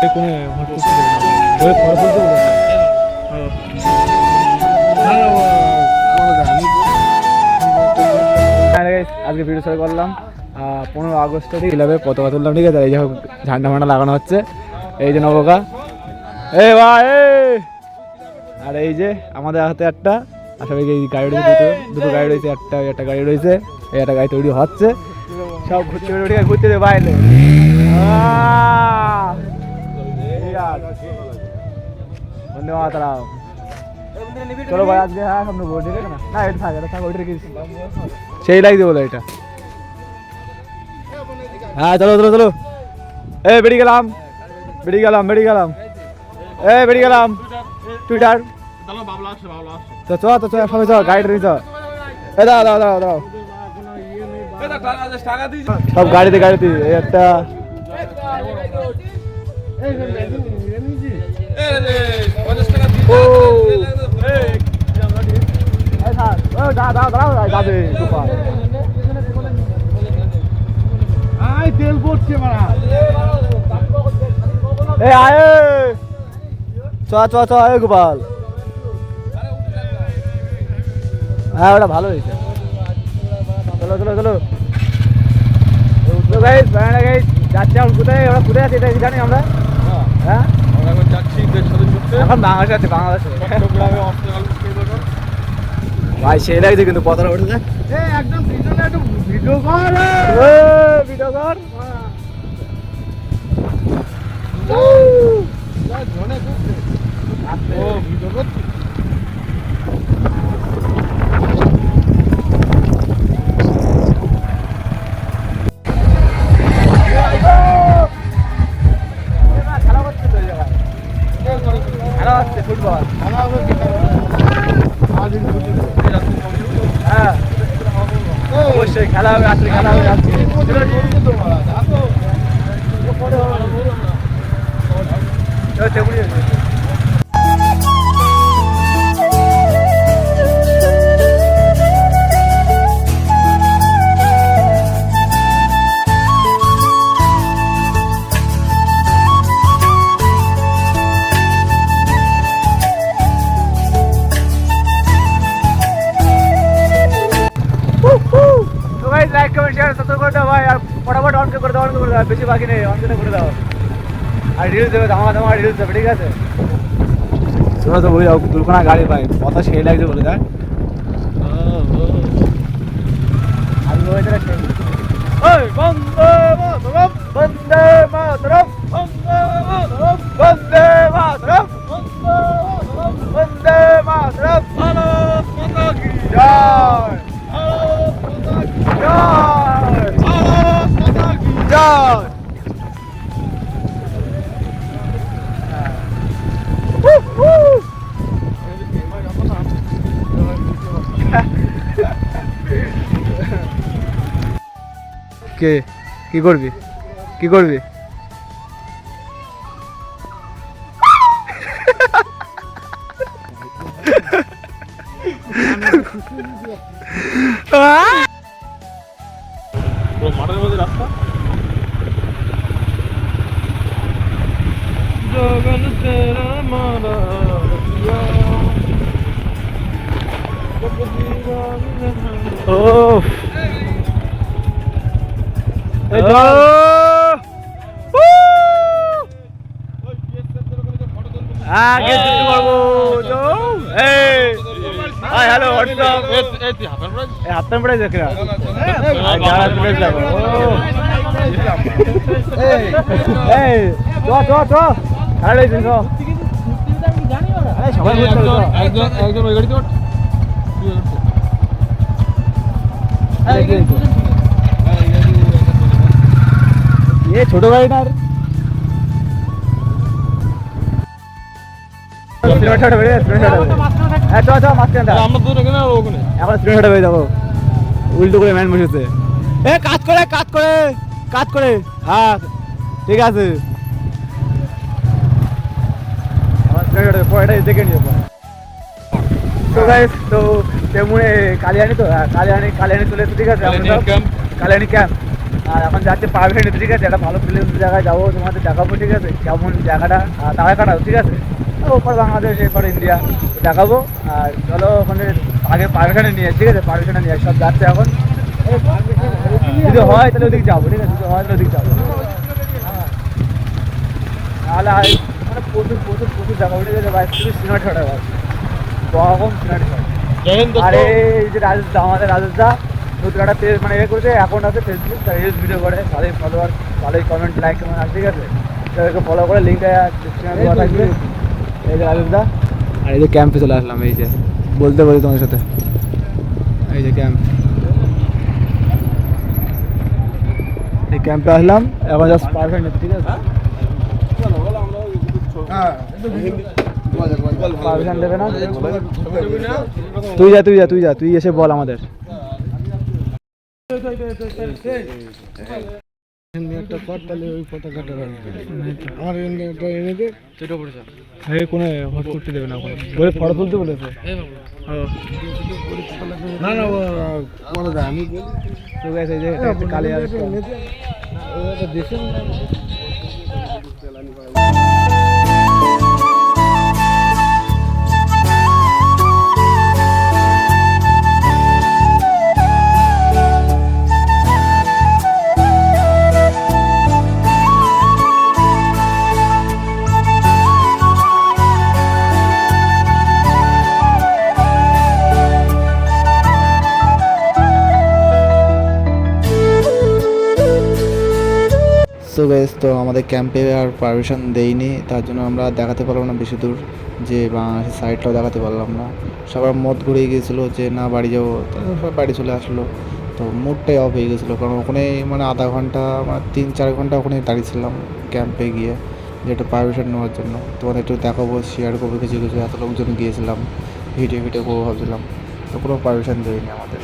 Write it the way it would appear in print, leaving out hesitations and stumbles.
আজকে ভিডিও শুরু করলাম 15 আগস্ট ক্লাবে পতাকা তুললাম, ঠিক আছে। এই যে ঝান্ডা ফান্ডা লাগানো হচ্ছে, এই যে নবকা এ ভাই। আর এই যে আমাদের হাতে একটা আসলে এই গাড়ি রয়েছে, দুটো গাড়ি রয়েছে, একটা গাড়ি রয়েছে, এই একটা গাড়ি তৈরি হচ্ছে, সব ঘুরতে ঘুরতে বাইরে। বন্ধু মাতারাম, চলো ভাই আজকে। হ্যাঁ সামনে বল, ঠিক আছে না? না এটা থাক, ওইটা রেখেছি, সেই লাগছে বলে এটা। হ্যাঁ চলো চলো চলো, এ বেরিয়ে গেলাম টুইটার তো চ সবাই চ, গাড়িটা নিয়ে চ। এ দাও দাও দাও দাও সব গাড়িতে এই একটা তেল পড়ছে চ গোপাল। হ্যাঁ ওটা ভালো হয়েছে, চলো চলো চলো যাচ্ছি। এখন কোথায় ওরা কোথায় আছে এটা জানি আমরা। হ্যাঁ এখন বাংলাদেশে আছে, বাংলাদেশে ভাই সেই লাগছে কিন্তু পতাকা উঠেছে একদম। ভিডিও কর ফুটবল। হ্যাঁ অবশ্যই খেলা হবে, আসলে খেলা হবে আজকে। লাইক কমেন্ট শেয়ার সাবস্ক্রাইব করে দাও ভাই, আর ফটাফট অন করে দাও, বেশি বাকি নেই, অন করে দাও। আর রিলস দেবে, ধামা রিলস দেবে, ঠিক আছে। তোমরা তো বলে যাও দুর্ঘটনা গাড়ি পাই, কথা সেই লাগছে বলে দেখ। আমি ওইটা ওই বন্দে মাতরম বন্দে মাতরম বন্দে মাতরম বন্দে মাতরম ভারত মাতা কি জয়, জয়। কে কি করবি মাঠের মধ্যে রাস্তা জগন তেরা মারা ও আগে শুরু করবো। হ্যালো হোয়াটসঅ্যাপ, হাফ প্যান্ট পরে দেখে ছোট গাড়ি না উল্টো করে ম্যান বসেছে। এ কাজ করে হ্যাঁ ঠিক আছে, দেখে নিও। তো গাইস, তো তেমুনে কালিয়ানি তো কালিয়ানি চলে এসেছে, ঠিক আছে। কালিয়ানি ক্যাম্প আর এখন যাচ্ছে পারফেক্ট, ঠিক আছে, একটা ভালো ফিল্ম জায়গায় যাবো, তোমাদের দেখাবো, ঠিক আছে, কেমন জায়গাটা তারা কাটাবো, ঠিক আছে, ওপর বাংলাদেশ এরপর ইন্ডিয়া দেখাবো। আর চলো ওখানে আগে পারমিশনে নিয়ে, ঠিক আছে, পারমিশনে নিয়ে সব যাচ্ছে এখন। যদি হয় তাহলে ওদিকে যাবো, ঠিক আছে, যদি হয় তাহলে ওদিকে যাবো। নাহলে মানে প্রচুর প্রচুর প্রচুর দেখাবো, ঠিক আছে ভাই, শুধু সিনেমা ছটা ভাই, রকম সিনেমা ছটা। আর এই যে রাজেশ দা, আমাদের রাজেশ দা নতুন একটা পেজ মানে করেছে, অ্যাকাউন্ট আছে ফেসবুক, তার রিলস ভিডিও করে, ভালোই ফলোয়ার, ভালোই কমেন্ট লাইক কেমন আছে, ঠিক আছে, তাদেরকে ফলো করে লিঙ্কটা ডিসক্রিপশনে দেওয়া থাকবে। এই যে রাজেশ দা, আর এই যে ক্যাম্পে চলে আসলাম, এই যে বলতে বলি তোমার সাথে, এই যে ক্যাম্প, এই ক্যাম্পে আসলাম এখন, জাস্ট পারফেক্ট, ঠিক আছে, পারমিশন দেবে না, তুই এসে বল আমাদের। কোনো হট দেবে না, বলে ফটো তুলতে বলেছে। না না আমি কালিয়া সো গাইস, তো আমাদের ক্যাম্পে আর পারমিশন দেয়নি, তার জন্য আমরা দেখাতে পারলাম না বেশি দূর, যে বাংলাদেশের সাইডটাও দেখাতে পারলাম না। সবার মত ঘুরিয়ে গিয়েছিলো যে না বাড়ি যাবো, সবাই বাড়ি চলে আসলো। তো মুডটাই অফ হয়ে গেছিলো, কারণ ওখানে মানে আধা ঘন্টা মানে 3-4 ঘন্টা ওখানে দাঁড়িয়েছিলাম ক্যাম্পে গিয়ে, যে একটু পারমিশন নেওয়ার জন্য। তোমাদের একটু দেখাবো, শেয়ার করবো কিছু কিছু, এত লোকজন গিয়েছিলাম, ভিডিও করবো ভাবছিলাম, তো কোনো পারমিশন দেয়নি আমাদের।